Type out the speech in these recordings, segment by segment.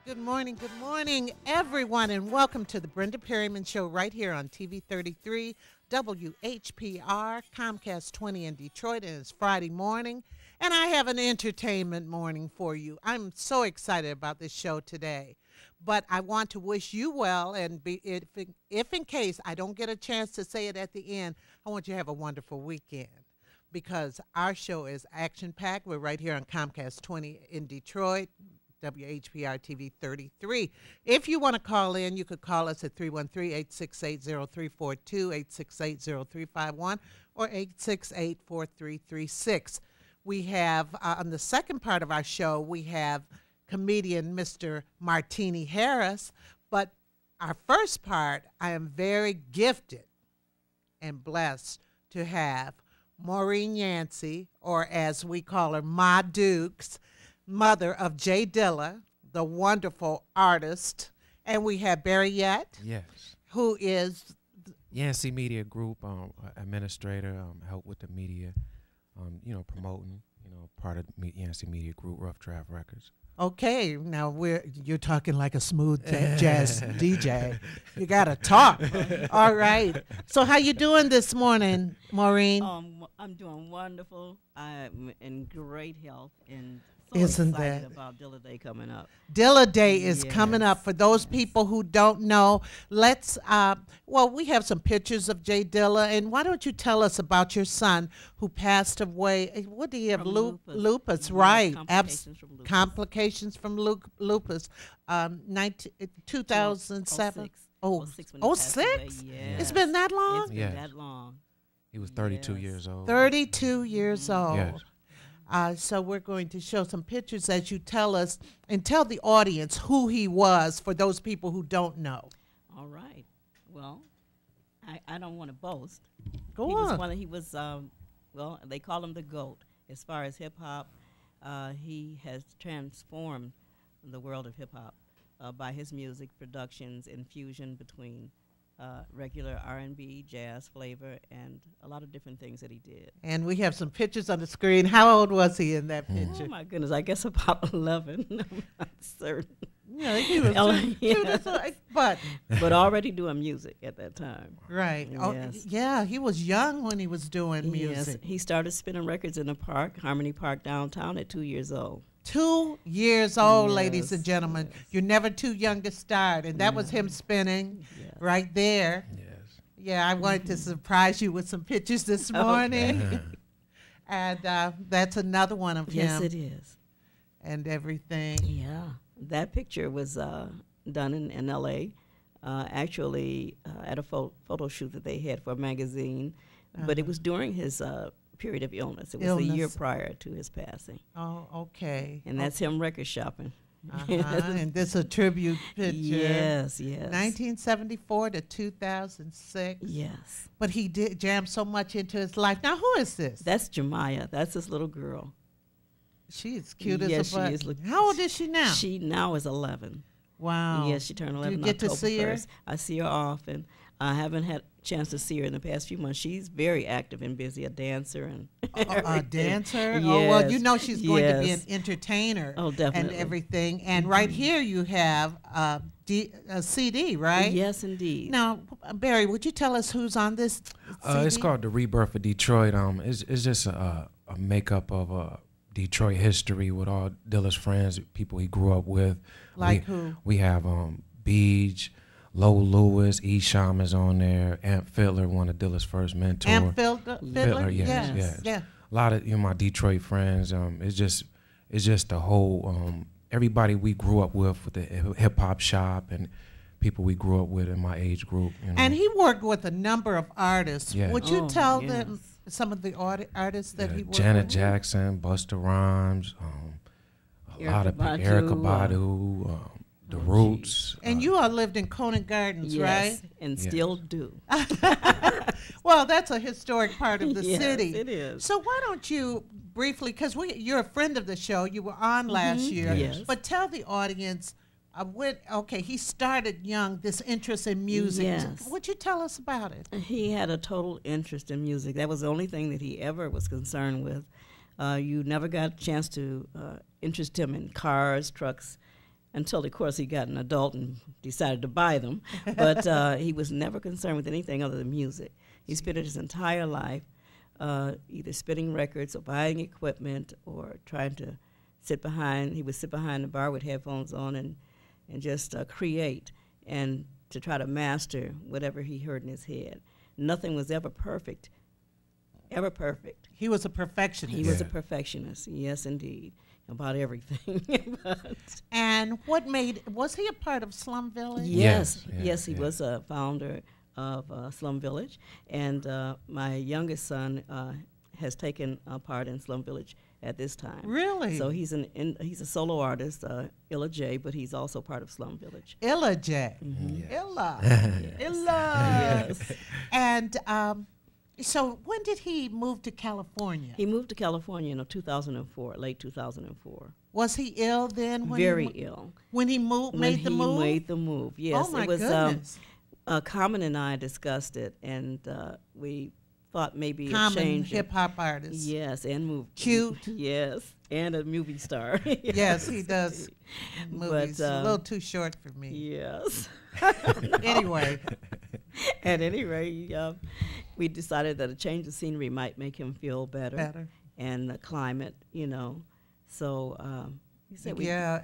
Good morning, everyone, and welcome to the Brenda Perryman Show right here on TV 33, WHPR, Comcast 20 in Detroit, and it's Friday morning, and I have an entertainment morning for you. I'm so excited about this show today, but I want to wish you well, and if in case I don't get a chance to say it at the end, I want you to have a wonderful weekend. Because our show is action-packed. We're right here on Comcast 20 in Detroit, WHPR TV 33. If you want to call in, you could call us at 313-868-0342, 868-0351, or 868-4336. We have, on the second part of our show, we have comedian Mr. Martini Harris. But our first part, I am very gifted and blessed to have Maureen Yancey, or as we call her, Ma Dukes, mother of Dilla, the wonderful artist. And we have Barry Yett, yes, who is Yancey Media Group administrator, help with the media, promoting, part of Yancey Media Group, Rough Draft Records. okay. Now you're talking like a smooth jazz DJ. You gotta talk. All right. So how you doing this morning, Maureen? I'm doing wonderful. I'm in great health and so Isn't excited that about Dilla Day coming up. Dilla Day is Yes, coming up. For those people who don't know, let's, we have some pictures of Jay Dilla. And why don't you tell us about your son who passed away? What do you have? From Lupus. lupus. Yes, Right. complications from lupus. Complications from lupus. 2007. 06 when he passed away. 06? Yes. It's been that long? It's been Yes. that long. He was 32 Yes. years old. 32 years old. Yes. So we're going to show some pictures as you tell us and tell the audience who he was for those people who don't know. All right. Well, I don't want to boast. Go he on. Was they call him the GOAT. As far as hip-hop, he has transformed the world of hip-hop by his music productions and fusion between regular R&B, jazz flavor, and a lot of different things that he did. And we have some pictures on the screen. How old was he in that Oh picture? my goodness, I guess about 11. I'm not certain. Yeah, he was cute as a button. But already doing music at that time. Right. Yes. Oh, yeah, he was young when he was doing Yes, music. he started spinning records in the park, Harmony Park downtown, at 2 years old. 2 years old, Yes, ladies and gentlemen. yes. You're never too young to start. And that was him spinning Yes. right there. Yes. Yeah, I wanted to surprise you with some pictures this morning. Okay. And that's another one of Yes, him it is. and everything. Yeah, that picture was done in L.A., actually at a photo shoot that they had for a magazine, but it was during his period of illness. It was the year Illness. prior to his passing, Oh, okay. and that's him record shopping. And this a tribute picture. Yes, yes. 1974 to 2006. Yes. But he did jam so much into his life. Now, who is this? That's Jemiah. That's his little girl. She's cute Yes, as a she button. is. Look- How old is she now? She now is 11. Wow. Yes, she turned 11 Do you get to October see her? 1st. I see her often. I haven't had a chance to see her in the past few months. She's very active and busy, a dancer and A everything. dancer? Oh, well, you Yes, know she's going to be an yes. entertainer. Oh, And definitely. everything. And right here you have a CD, right? Yes, indeed. Now, Barry, would you tell us who's on this CD? It's called The Rebirth of Detroit. It's just a makeup of Detroit history with all Dilla's friends, people he grew up with. Like who? We have Beej, Lo Lewis, Esham is on there, Amp Fiddler, one of Dilla's first mentors. Amp Fiddler? Fiddler, yes, yes. Yeah. A lot of my Detroit friends. It's just the whole everybody we grew up with the hip hop shop and people we grew up with in my age group. And he worked with a number of artists. Yeah. Would you Oh, tell yes. them some of the artists that he worked Janet with? Jackson, Busta Rhymes, a lot of Badu, Erica Badu, The Roots. And you all lived in Conant Gardens, Yes, right? and Yes. still do. Well, that's a historic part of the Yes, city. it is. So why don't you briefly, because you're a friend of the show, you were on last year, Yes. but tell the audience, he started young, this interest in music. Yes. Would you tell us about it? He had a total interest in music. That was the only thing that he ever was concerned with. You never got a chance to interest him in cars, trucks, until, of course, he got an adult and decided to buy them. But he was never concerned with anything other than music. He spent his entire life either spinning records or buying equipment or trying to he would sit behind the bar with headphones on and just create and to try to master whatever he heard in his head. Nothing was ever perfect, ever perfect. He was a perfectionist. He was a perfectionist, yes, indeed, about everything. And was he a part of Slum Village? Yes, he was a founder of Slum Village, and my youngest son has taken part in Slum Village at this time. Really? So he's a solo artist, Illa J, but he's also part of Slum Village. Illa J. Mm-hmm. Yes. Illa. Yes. Illa. Yes. And so when did he move to California? He moved to California in 2004, late 2004. Was he ill then? Very ill. When he moved, made the move? When he made the move, yes. Oh, my it was, goodness. Common and I discussed it, and we thought maybe a Common change. hip-hop artist. Yes, and Cute. Yes, and a movie star. Yes, he does movies. But, a little too short for me. Yes. Anyway. At any rate, we decided that a change of scenery might make him feel better. And the climate, So he said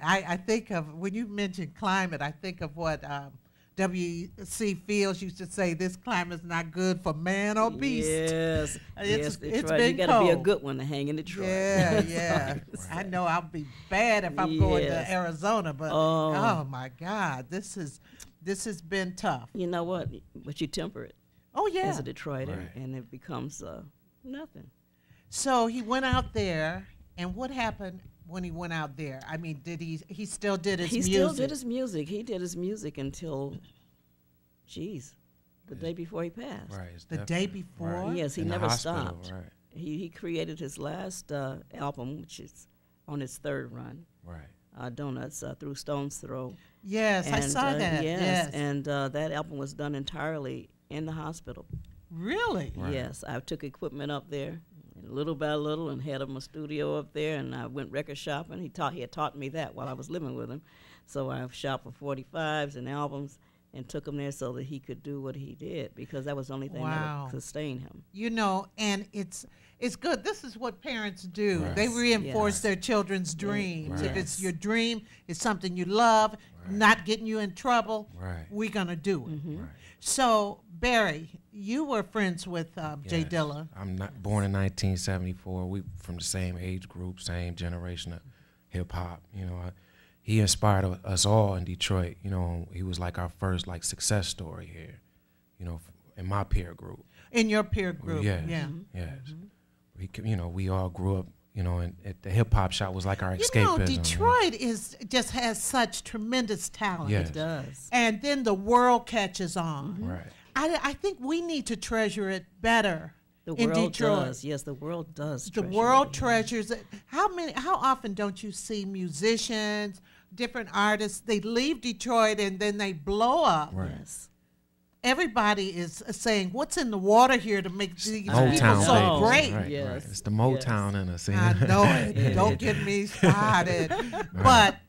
I think of, when you mention climate, I think of what W.C. Fields used to say, this climate's not good for man or beast. Yes. It's Detroit. been You got to be a cold. good one to hang in Detroit. Yeah. I know I'll be bad if I'm going to Arizona, but oh my God, this has been tough. You know what? But you temper it. Oh yeah. As a Detroiter, Right. and it becomes nothing. So he went out there, and what happened when he went out there? I mean, he still did his music? He still did his music. He did his music until, the day before he passed. Right. The day before? Right. Yes, he In the never hospital, stopped. Right. He created his last album, which is on its third run, Right. Donuts, through Stone's Throw. Yes, I saw that. Yes. And that album was done entirely in the hospital. Really? Right. Yes, I took equipment up there, and little by little, and had him a studio up there, and I went record shopping. He had taught me that while I was living with him. So I shopped for 45s and albums and took him there so that he could do what he did, because that was the only thing that would sustain him. And it's good. This is what parents do. Right. They reinforce Yes. their children's dreams. Right. If it's your dream, it's something you love, not getting you in trouble, Right. we're going to do it. Mm-hmm. Right. So, Barry, you were friends with J. Yes. Dilla. I'm not born in 1974. We from the same age group, same generation of hip hop. He inspired us all in Detroit. He was like our first success story here. In my peer group. In your peer group. Yes. Yeah. Yes. We all grew up. And at the hip hop shop was like our escapism. Detroit just has such tremendous talent. Yes. It does. And then the world catches on. Right. I think we need to treasure it better The in world Detroit. does. Yes, the world does. The treasure world it. treasures it. How often don't you see musicians, different artists, they leave Detroit and then they blow up? Right. Yes. Everybody is saying, what's in the water here to make these people Motown, so baby. great? Right, Yes. right. It's the Motown in us. I know it. Don't get me started. But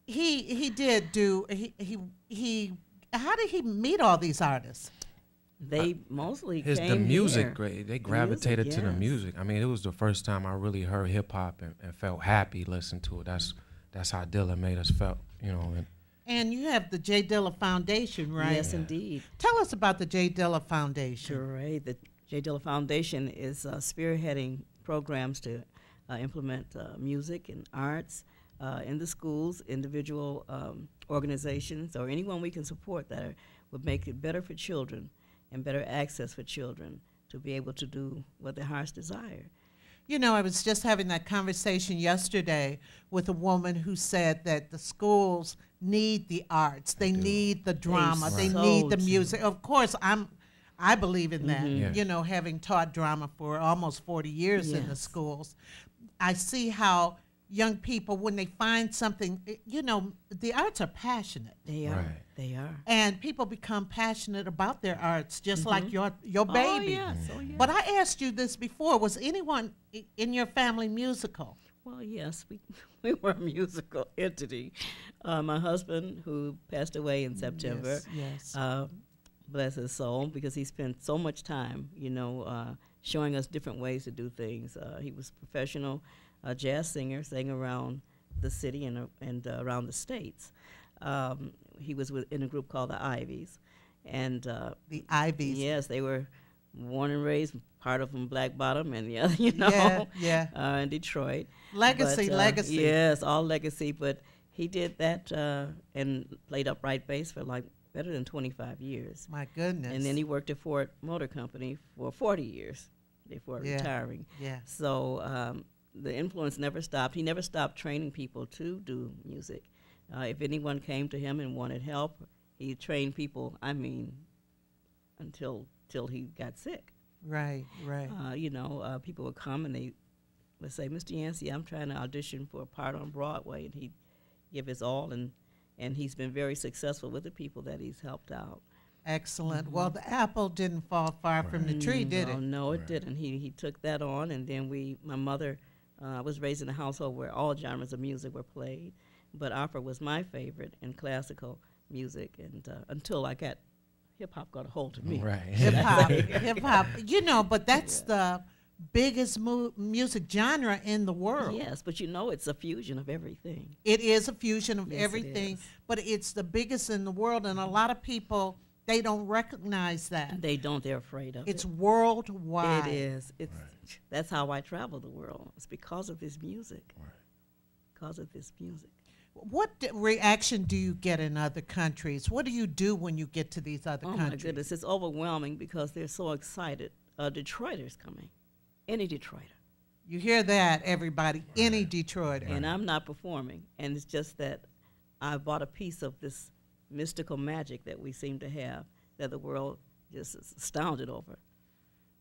he did do he how did he meet all these artists? They mostly The came music, here. great. They gravitated to the yes. music. I mean, it was the first time I really heard hip hop and felt happy listening to it. That's how Dilla made us felt, And you have the J. Dilla Foundation, right? Yes, indeed. Tell us about the J. Dilla Foundation. Great. The J. Dilla Foundation is spearheading programs to implement music and arts in the schools, individual organizations, or anyone we can support that would make it better for children and better access for children to be able to do what their hearts desire. I was just having that conversation yesterday with a woman who said that the schools need the arts. They need the drama. They so need the do. music. Of course, I believe in that. Yeah. Having taught drama for almost 40 years in the Yes. schools, I see how young people, when they find something, the arts are passionate. They are. Right. They are. And people become passionate about their arts, just like your Oh, baby. yes. Oh, yes. But I asked you this before: was anyone in your family musical? Well, yes, we were a musical entity. My husband, who passed away in September, Yes. bless his soul, because he spent so much time, showing us different ways to do things. He was a professional jazz singer, sang around the city and around the states. He was in a group called the Ivies, and The Ivies. yes, they were born and raised, part of them Black Bottom, and the other, in Detroit. Legacy, But, legacy. Yes, all legacy. But he did that and played upright bass for like better than 25 years. My goodness. And then he worked at Ford Motor Company for 40 years before retiring. Yeah. So the influence never stopped. He never stopped training people to do music. If anyone came to him and wanted help, he trained people, until he got sick. Right, right. People would come and they would say, "Mr. Yancey, I'm trying to audition for a part on Broadway," and he'd give his all, and he's been very successful with the people that he's helped out. Excellent. Well, the apple didn't fall far from the tree, did it? No, it didn't. He took that on, and then my mother was raised in a household where all genres of music were played, but opera was my favorite and classical music, and until hip-hop got a hold of me. Right. Hip-hop. But that's the biggest music genre in the world. Yes, but it's a fusion of everything. It is a fusion of Yes, it everything, is. but it's the biggest in the world, and a lot of people, they don't recognize that. They don't. They're afraid of It's it. worldwide. It is. That's how I travel the world. It's because of this music. Right. Because of this music. What reaction do you get in other countries? What do you do when you get to these other Oh countries? my goodness, it's overwhelming because they're so excited. Detroiters coming. Any Detroiter. You hear that, everybody, any Detroiter. And I'm not performing. And it's just that I bought a piece of this mystical magic that we seem to have that the world just is astounded over.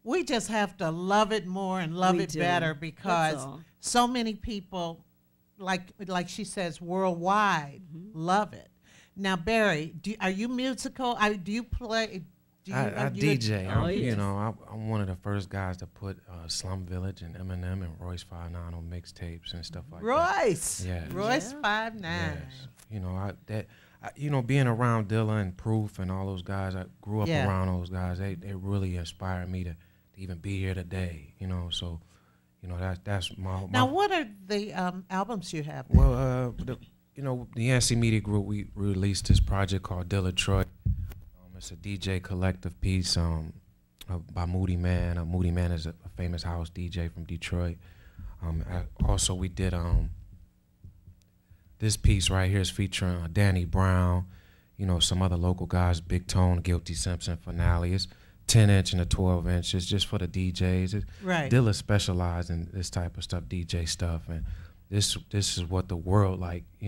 We just have to love it more and love We it do. better That's because all. so many people, like she says, worldwide love it. Now, Barry, are you musical? Do you play? I DJ. Oh, yes. I'm one of the first guys to put Slum Village and Eminem and Royce 5'9" on mixtapes and stuff like that. Royce. Yes. Royce Yeah. 5'9". Yes. Being around Dilla and Proof and all those guys, I grew up Yeah. around those guys. They really inspired me to even be here today. So, that's my. Now, what are the albums you have? Well, the Yancey Media Group, we released this project called Dilla Troy. It's a DJ collective piece by Moody Man. Moody Man is a famous house DJ from Detroit. Also, we did this piece right here is featuring Danny Brown, some other local guys, Big Tone, Guilty Simpson, Finale. It's 10-inch and a 12-inch. It's just for the DJs. Right. Dilla specialized in this type of stuff, DJ stuff, and this is what the world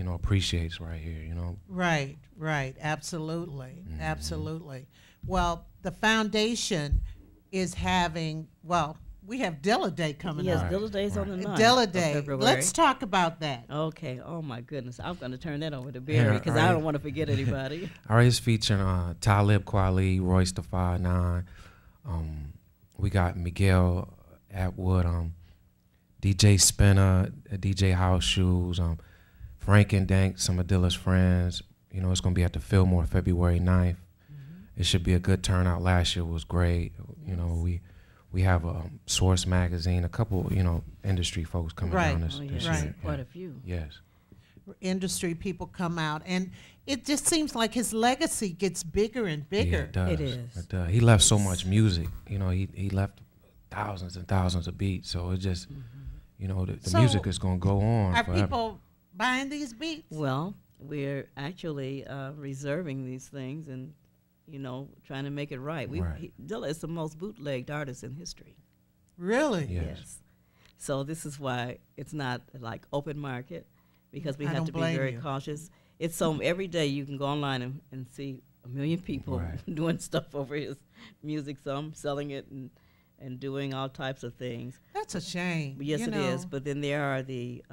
appreciates right here. Right. Absolutely. Absolutely. Well, the foundation is having, we have Dilla Day coming Yes, up. Dilla Day's on the 9th Dilla of Day. February. Let's talk about that. Okay. Oh my goodness, I'm going to turn that over to Barry because I don't want to forget anybody. All right, it's featuring Talib Kweli, Royce the 5'9". We got Miguel Atwood, DJ Spinner, DJ House Shoes, Frank and Dank, some of Dilla's friends. It's going to be at the Fillmore February 9th. It should be a good turnout. Last year was great. We have a Source magazine, a couple, industry folks coming down this year. Quite a few. Yes. Industry people come out, and it just seems like his legacy gets bigger and Yeah, bigger. it does. It is. It does. He left so much music. He left thousands and thousands of beats. So it just, the So, music is going to go on Are forever. people buying these beats? Well, we're actually reserving these things and, trying to make it right. Right. Dilla is the most bootlegged artist in history. Really? Yes. So this is why it's not like open market, because we I have don't to be blame very you. cautious. It's so every day you can go online and see a million people Right. doing stuff over his music, some selling it and doing all types of things. That's a shame. Yes, you it know. is. But then there are the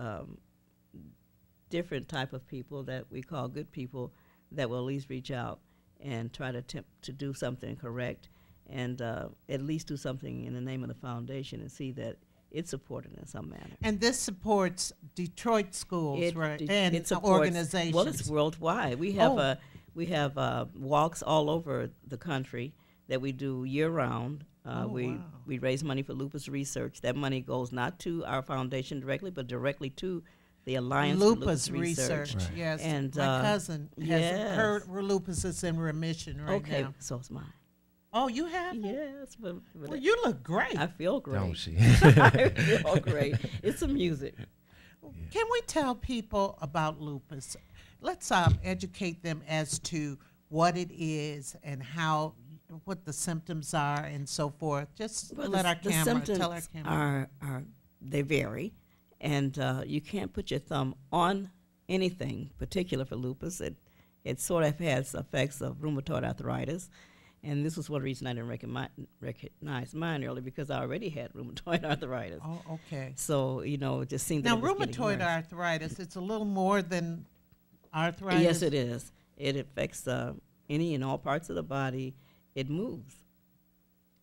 different type of people that we call good people that will at least reach out and try to attempt to do something correct and at least do something in the name of the foundation and see that it's supported in some manner. And this supports Detroit schools, right? And it supports, organizations. Well, it's worldwide. We have walks all over the country that we do year round. We raise money for lupus research. That money goes not to our foundation directly, but directly to the Alliance for Lupus Research. Right. Yes, and my cousin has her lupus is in remission right now. Okay, so is mine. Oh, you have? Yes. But well, you look great. I feel great. Don't she? I feel great. It's the music. Can we tell people about lupus? Let's educate them as to what it is and what the symptoms are and so forth. Just Well, tell our the camera. symptoms they vary, and you can't put your thumb on anything particular for lupus. It sort of has effects of rheumatoid arthritis. And this was one reason I didn't recognize mine early, because I already had rheumatoid arthritis. Oh, okay. So, it just seemed now, that it was rheumatoid arthritis, it's a little more than arthritis. Yes, it is. It affects any and all parts of the body. It moves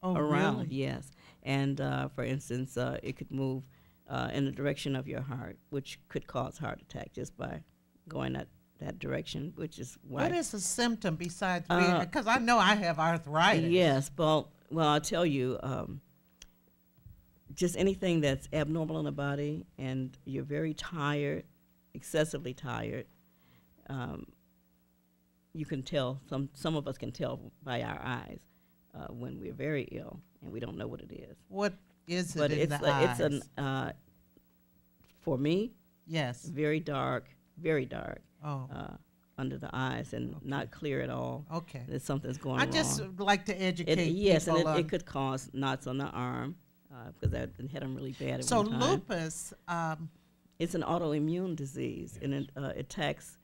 around, really? yes. And, for instance, it could move in the direction of your heart, which could cause heart attack just by going that direction, which is why. What is a symptom besides being, because I know I have arthritis. Yes, well, I'll tell you, just anything that's abnormal in the body and you're very tired, excessively tired, you can tell, some of us can tell by our eyes when we're very ill and we don't know what it is. What is it But in it's the eyes? It's for me, yes. very dark, Oh. under the eyes and not clear at all. Okay. There's something's going I wrong. just like to educate Yes, people. and it could cause knots on the arm because I had them really bad at so one time. lupus, It's an autoimmune disease, and it attacks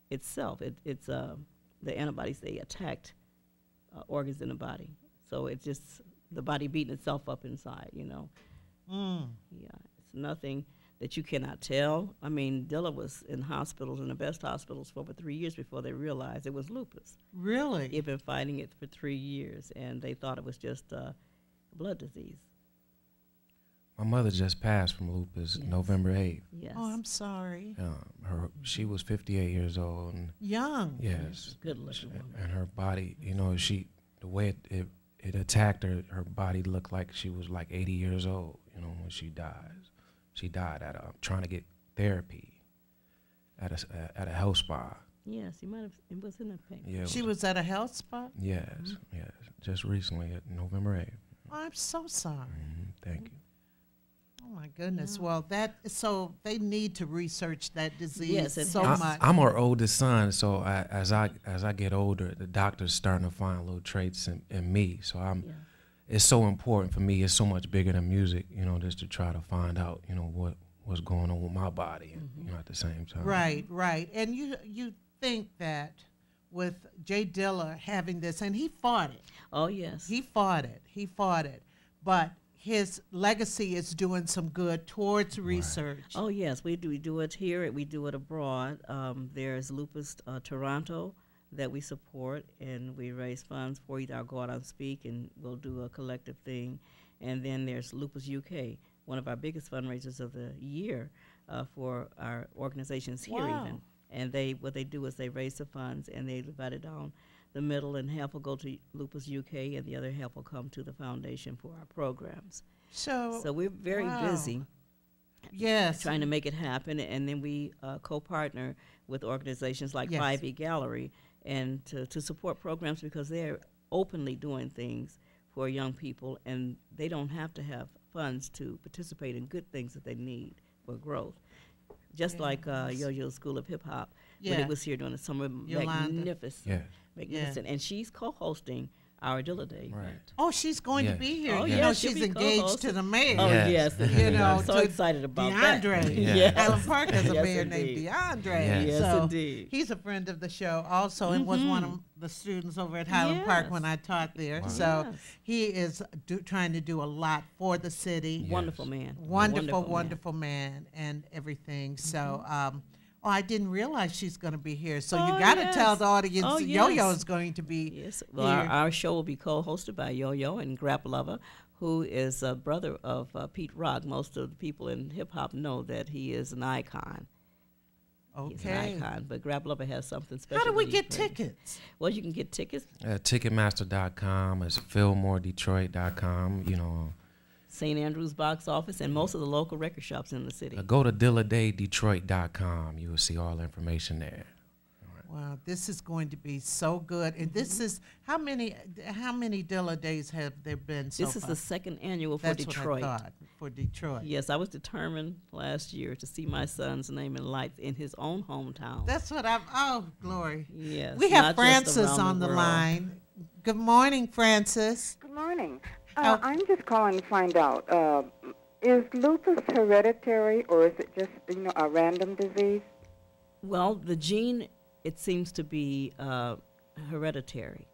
itself. It's the antibodies, they attacked organs in the body. So it's just the body beating itself up inside, Yeah, it's nothing that you cannot tell. I mean, Dilla was in hospitals, in the best hospitals, for over 3 years before they realized it was lupus. really? He'd been fighting it for 3 years, and they thought it was just a blood disease. My mother just passed from lupus November 8th. Yes. Oh, I'm sorry. She was 58 years old. And Young. Good looking woman. and her body, the way it attacked her, her body looked like she was like 80 years old, when she died. She died trying to get therapy at a health spa. Yes, you might have. It was in the paper. Yeah, She was at a health spa? yes, just recently, November 8th. Oh, I'm so sorry. Thank you. Oh, my goodness. Well, so they need to research that disease Yes, it so has. much. I'm her oldest son, so as I get older, the doctor's starting to find little traits in me. So it's so important for me. It's so much bigger than music, just to try to find out, what's going on with my body, and, at the same time. Right. And you think that with Jay Dilla having this, and he fought it. Oh yes. He fought it. But his legacy is doing some good towards research. Oh yes, we do it here. We do it abroad. There's Lupus Toronto that we support, and we raise funds for it. I'll go out and speak, and we'll do a collective thing. And then there's Lupus UK, one of our biggest fundraisers of the year for our organizations here even. And what they do is they raise the funds, and they divide it down the middle, and half will go to Lupus UK, and the other half will come to the foundation for our programs. So we're very busy. Yes. Trying to make it happen, and then we co-partner with organizations like 5E Gallery and to support programs, because they're openly doing things for young people, and they don't have to have funds to participate in good things that they need for growth. Just like Yo-Yo's School of Hip Hop, when it was here during the summer, magnificent. And she's co-hosting our Dilla Day event. Oh, she's going to be here. Oh, she's engaged to the mayor. Oh, yes. I'm so excited about that. DeAndre. Allen Park has a mayor named DeAndre. Yes, so indeed. He's a friend of the show also, and was one of the students over at Highland Park when I taught there. Wow. So he is trying to do a lot for the city. Wonderful man. Wonderful man and everything. So, I didn't realize she's going to be here. So you got to tell the audience Yo-Yo is going to be Well, here. our show will be co-hosted by Yo-Yo and Grap Lover, who is a brother of Pete Rock. Most of the people in hip-hop know that he is an icon. He's an icon, but Grab Lover has something special. How do we get tickets? Well, you can get tickets. Ticketmaster.com, it's FillmoreDetroit.com, you know. St. Andrew's box office and most of the local record shops in the city. Go to DillaDayDetroit.com. You will see all the information there. Wow, this is going to be so good. And this is, how many Dilla Days have there been so far? This is the second annual for That's Detroit. what I thought, for Detroit. Yes, I was determined last year to see my son's name in lights in his own hometown. That's what glory. Yes. We have not just Francis around on the world. line. Good morning, Francis. Good morning. Oh. I'm just calling to find out, is lupus hereditary or is it just, a random disease? Well, the gene, it seems to be hereditary,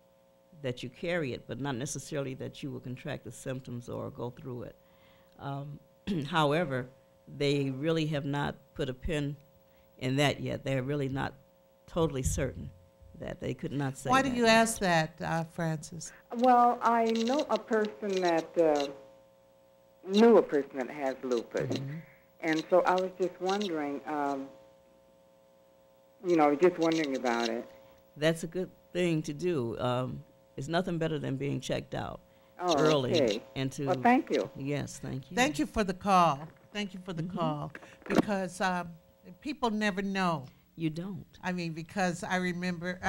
that you carry it, but not necessarily that you will contract the symptoms or go through it. However, they really have not put a pin in that yet. They're really not totally certain that. They could not say Why that. do you ask that, Francis? Well, I know a person that knew a person that has lupus, and so I was just wondering, just wondering about it. That's a good thing to do. It's nothing better than being checked out Oh, early. okay. And to, Well, thank you. yes, thank you. Thank you for the call. Thank you for the call. Because people never know. You don't. I mean, because I remember,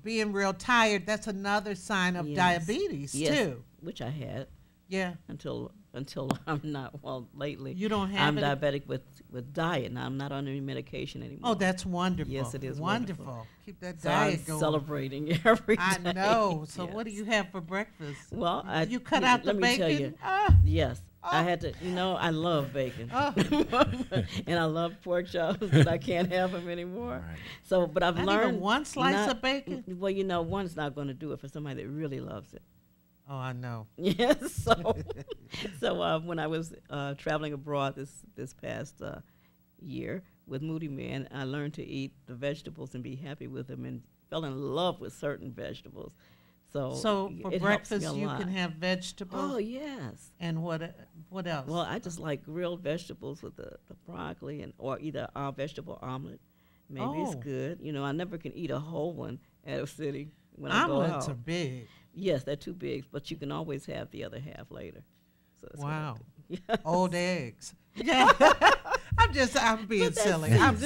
being real tired, that's another sign of Yes. diabetes, Yes, too. which I had Yeah. until I'm not. Well, lately You don't have I'm it? diabetic with diet, and I'm not on any medication anymore. Oh, that's wonderful. Yes, it is wonderful. Keep that so diet I'm going. celebrating every day. I know. So Yes. what do you have for breakfast? Well, You cut out the let me bacon? tell you. Ah. Yes, I had to. I love bacon, Oh. and I love pork chops, but I can't have them anymore. Right. So, but I've Not learned even one slice not- of bacon? Well, one's not going to do it for somebody that really loves it. Oh, I know. Yes. So when I was traveling abroad this past year with Moody Man, I learned to eat the vegetables and be happy with them, and fell in love with certain vegetables. So So for it helps me breakfast, a you lot. can have vegetables. Oh yes. And what else? Well, I just like grilled vegetables with the broccoli or either a vegetable omelet. Maybe it's Oh. good. I never can eat a whole one at a sitting when I go Omelets out. are big. Yes, they're too big, but you can always have the other half later. So that's what I Wow. do. Yes. Old eggs. Yeah. I'm being But that's silly. I'm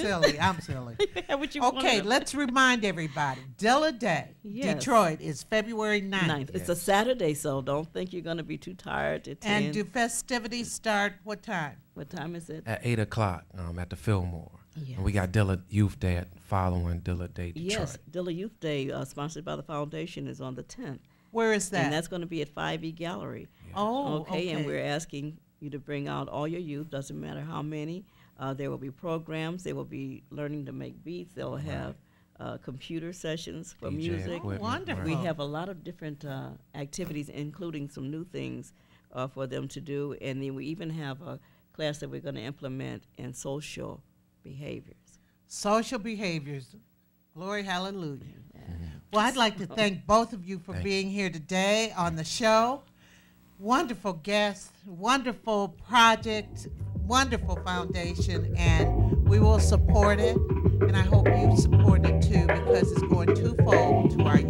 silly. Yeah, what you Okay, wanna- let's remind everybody. Dilla Day, Yes. Detroit, is February 9th. Ninth. It's a Saturday, so don't think you're going to be too tired to attend. And do festivities start what time? What time is it? At 8 o'clock at the Fillmore. Yes. And we got Dilla Youth Day following Dilla Day Detroit. Yes, Dilla Youth Day, sponsored by the foundation, is on the 10th. Where is that? And that's going to be at 5E Gallery. Oh, Okay, and we're asking you to bring out all your youth, doesn't matter how many. There will be programs. They will be learning to make beats. They'll have computer sessions for DJ music. equipment, wonderful. We right. have a lot of different activities, including some new things for them to do. And then we even have a class that we're going to implement in social behaviors. Social behaviors. Glory, hallelujah. Well, I'd like to thank both of you for Thank being here today on the show. Wonderful guest, wonderful project, wonderful foundation, and we will support it. And I hope you support it too, because it's going twofold to our